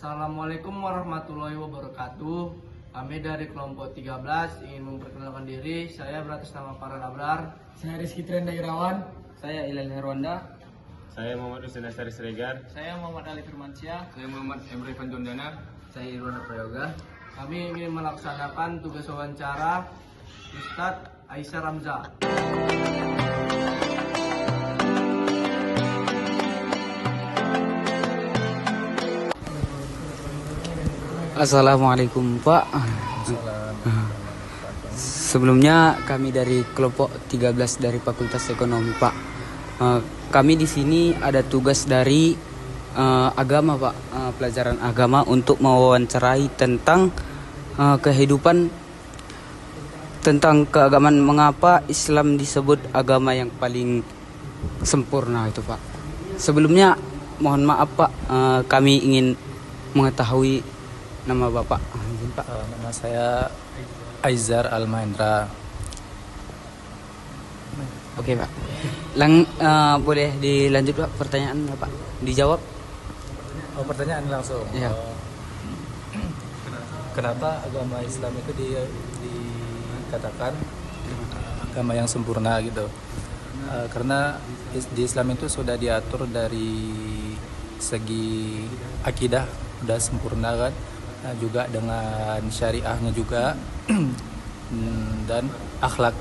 Assalamualaikum warahmatullahi wabarakatuh. Kami dari kelompok 13 ingin memperkenalkan diri. Saya beratas nama Farhan Abrar. Saya Rizky Trenda Irawan. Saya Ilal Herwanda. Saya Muhammad Hussein Asari Siregar. Saya Muhammad Ali Firmansyah. Saya Muhammad Emre Panjondana. Saya Irwana Prayoga. Kami ingin melaksanakan tugas wawancara Ustadz Aisyah Ramza. Assalamualaikum Pak. Sebelumnya kami dari kelompok 13 dari Fakultas Ekonomi Pak. Kami di sini ada tugas dari agama Pak, pelajaran agama untuk mewawancarai tentang kehidupan tentang keagamaan, mengapa Islam disebut agama yang paling sempurna itu Pak. Sebelumnya mohon maaf Pak, kami ingin mengetahui nama Bapak. Pak. Nama saya Aizar Almahendra. Oke Pak. Boleh dilanjut Pak pertanyaan Pak? Dijawab? Oh, pertanyaan langsung. Ya. Kenapa agama Islam itu dikatakan agama yang sempurna gitu? Karena di Islam itu sudah diatur dari segi akidah sudah sempurna kan, juga dengan syariahnya juga dan akhlak.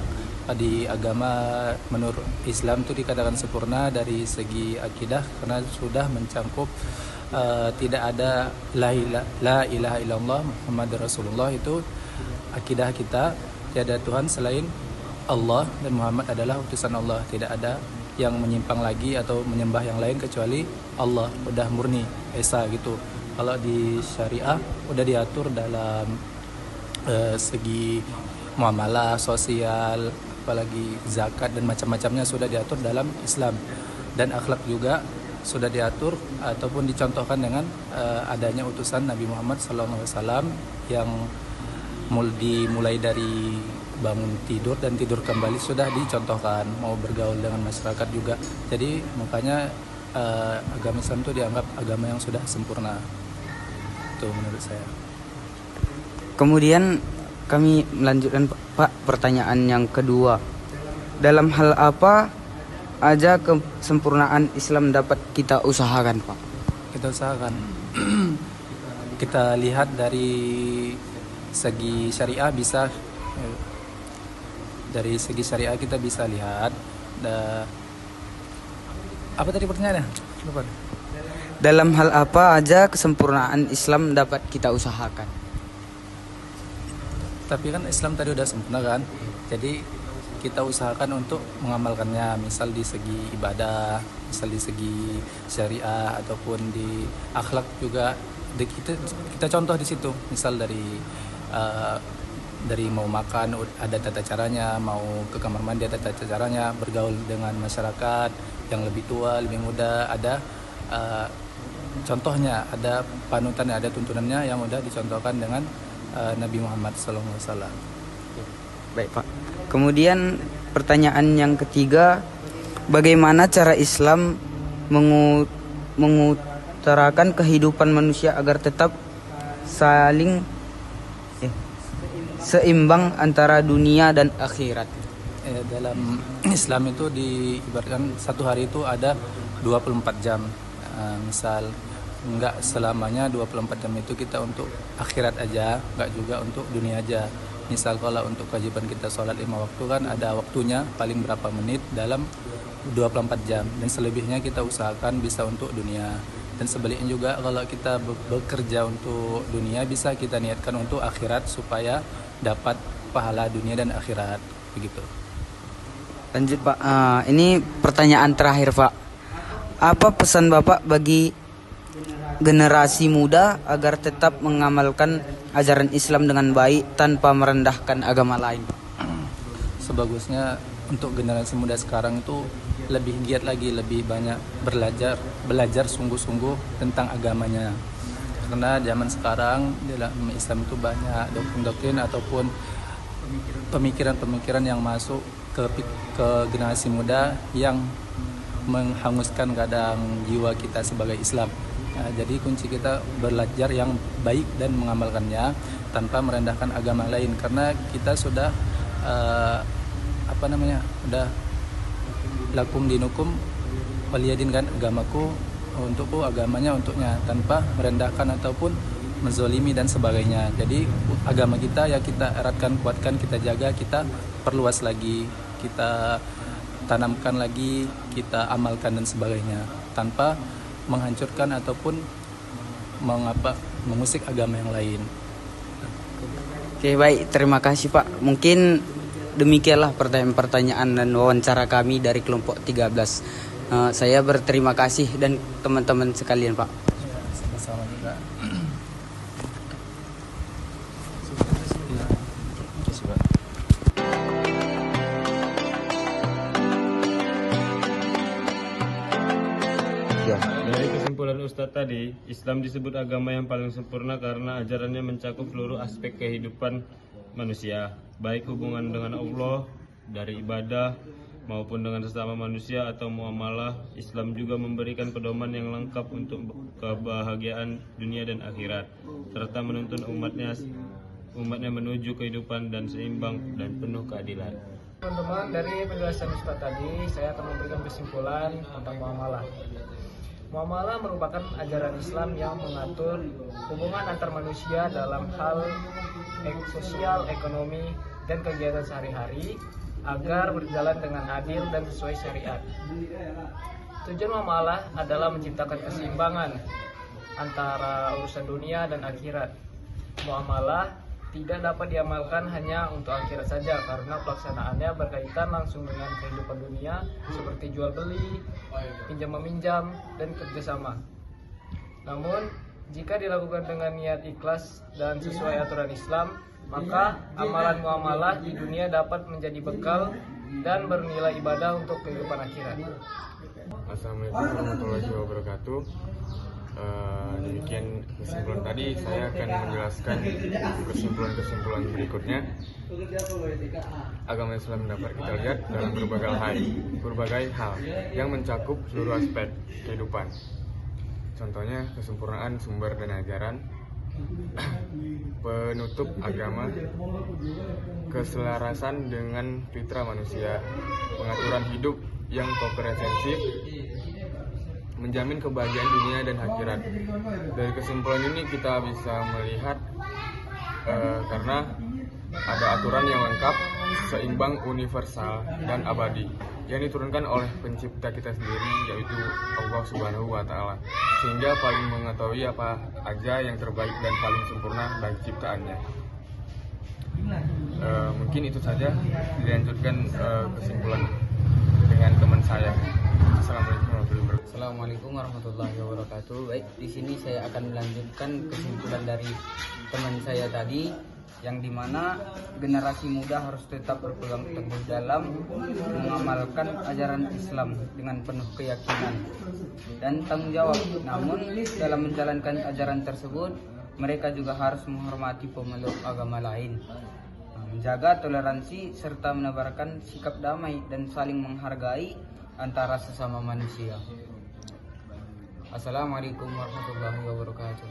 Di agama menurut Islam itu dikatakan sempurna dari segi akidah karena sudah mencangkup tidak ada la ilaha illallah Muhammad Rasulullah, itu akidah kita, tiada Tuhan selain Allah dan Muhammad adalah utusan Allah, tidak ada yang menyimpang lagi atau menyembah yang lain kecuali Allah, udah murni esa gitu. Kalau di syariah udah diatur dalam segi muamalah sosial, apalagi zakat dan macam-macamnya sudah diatur dalam Islam, dan akhlak juga sudah diatur ataupun dicontohkan dengan adanya utusan Nabi Muhammad SAW yang dimulai dari bangun tidur dan tidur kembali sudah dicontohkan, mau bergaul dengan masyarakat juga. Jadi makanya agama Islam itu dianggap agama yang sudah sempurna. Itu menurut saya. Kemudian kami melanjutkan Pak pertanyaan yang kedua. Dalam hal apa aja kesempurnaan Islam dapat kita usahakan Pak? Kita usahakan. Kita lihat dari segi syariah bisa, dari segi syariah kita bisa lihat. Apa tadi pertanyaannya? Lupa. Dalam hal apa aja kesempurnaan Islam dapat kita usahakan? Tapi kan Islam tadi udah sempurna kan, jadi kita usahakan untuk mengamalkannya, misal di segi ibadah, misal di segi syariah ataupun di akhlak juga. Kita contoh di situ, misal dari mau makan ada tata caranya, mau ke kamar mandi ada tata caranya, bergaul dengan masyarakat yang lebih tua, lebih muda, ada contohnya, ada panutannya, ada tuntunannya yang udah dicontohkan dengan Nabi Muhammad SAW. Baik Pak. Kemudian pertanyaan yang ketiga, bagaimana cara Islam mengutarakan kehidupan manusia agar tetap saling seimbang antara dunia dan akhirat? Dalam Islam itu diibaratkan satu hari itu ada 24 jam. Misal enggak selamanya 24 jam itu kita untuk akhirat aja, enggak juga untuk dunia aja. Misal kalau untuk kewajiban kita sholat 5 waktu kan ada waktunya paling berapa menit dalam 24 jam, dan selebihnya kita usahakan bisa untuk dunia. Dan sebaliknya juga kalau kita bekerja untuk dunia bisa kita niatkan untuk akhirat supaya dapat pahala dunia dan akhirat, begitu. Lanjut Pak, ini pertanyaan terakhir Pak. Apa pesan Bapak bagi generasi muda agar tetap mengamalkan ajaran Islam dengan baik tanpa merendahkan agama lain? Sebagusnya untuk generasi muda sekarang itu lebih giat lagi, lebih banyak belajar sungguh-sungguh tentang agamanya. Karena zaman sekarang dalam Islam itu banyak doktrin-doktrin ataupun pemikiran-pemikiran yang masuk ke generasi muda yang menghanguskan kadang jiwa kita sebagai Islam. Jadi kunci kita belajar yang baik dan mengamalkannya tanpa merendahkan agama lain, karena kita sudah udah lakum dinukum waliyadin, kan, agamaku untukku, agamanya untuknya, tanpa merendahkan ataupun menzolimi dan sebagainya. Jadi agama kita ya kita eratkan, kuatkan, kita jaga, kita perluas lagi, kita tanamkan lagi, kita amalkan dan sebagainya, tanpa menghancurkan ataupun mengusik agama yang lain. Oke, baik, terima kasih Pak. Mungkin demikianlah pertanyaan-pertanyaan dan wawancara kami dari kelompok 13. Saya berterima kasih dan teman-teman sekalian Pak. Sama-sama juga. Dari kesimpulan Ustadz tadi, Islam disebut agama yang paling sempurna karena ajarannya mencakup seluruh aspek kehidupan manusia, baik hubungan dengan Allah, dari ibadah, maupun dengan sesama manusia atau muamalah. Islam juga memberikan pedoman yang lengkap untuk kebahagiaan dunia dan akhirat, serta menuntun umatnya menuju kehidupan dan seimbang dan penuh keadilan. Teman-teman, dari penjelasan Ustaz tadi, saya akan memberikan kesimpulan tentang muamalah. Muamalah merupakan ajaran Islam yang mengatur hubungan antar manusia dalam hal sosial, ekonomi, dan kegiatan sehari-hari agar berjalan dengan adil dan sesuai syariat. Tujuan muamalah adalah menciptakan keseimbangan antara urusan dunia dan akhirat. Muamalah tidak dapat diamalkan hanya untuk akhirat saja karena pelaksanaannya berkaitan langsung dengan kehidupan dunia seperti jual beli, pinjam meminjam, dan kerjasama. Namun, jika dilakukan dengan niat ikhlas dan sesuai aturan Islam, maka amalan muamalah di dunia dapat menjadi bekal dan bernilai ibadah untuk kehidupan akhirat. Assalamualaikum warahmatullahi wabarakatuh. Demikian kesimpulan tadi, saya akan menjelaskan kesimpulan berikutnya. Agama Islam dapat kita lihat dalam berbagai hal yang mencakup seluruh aspek kehidupan. Contohnya kesempurnaan sumber dan ajaran, penutup agama, keselarasan dengan fitrah manusia, pengaturan hidup yang komprehensif, menjamin kebahagiaan dunia dan akhirat. Dari kesimpulan ini kita bisa melihat karena ada aturan yang lengkap, seimbang, universal, dan abadi yang diturunkan oleh pencipta kita sendiri, yaitu Allah Subhanahu wa Ta'ala, sehingga paling mengetahui apa aja yang terbaik dan paling sempurna bagi ciptaannya. Mungkin itu saja, dilanjutkan kesimpulan dengan teman saya. Assalamualaikum warahmatullahi wabarakatuh. Baik, di sini saya akan melanjutkan kesimpulan dari teman saya tadi, yang dimana generasi muda harus tetap berpegang teguh dalam mengamalkan ajaran Islam dengan penuh keyakinan dan tanggung jawab. Namun dalam menjalankan ajaran tersebut, mereka juga harus menghormati pemeluk agama lain, menjaga toleransi serta menebarkan sikap damai dan saling menghargai antara sesama manusia. Assalamualaikum warahmatullahi wabarakatuh.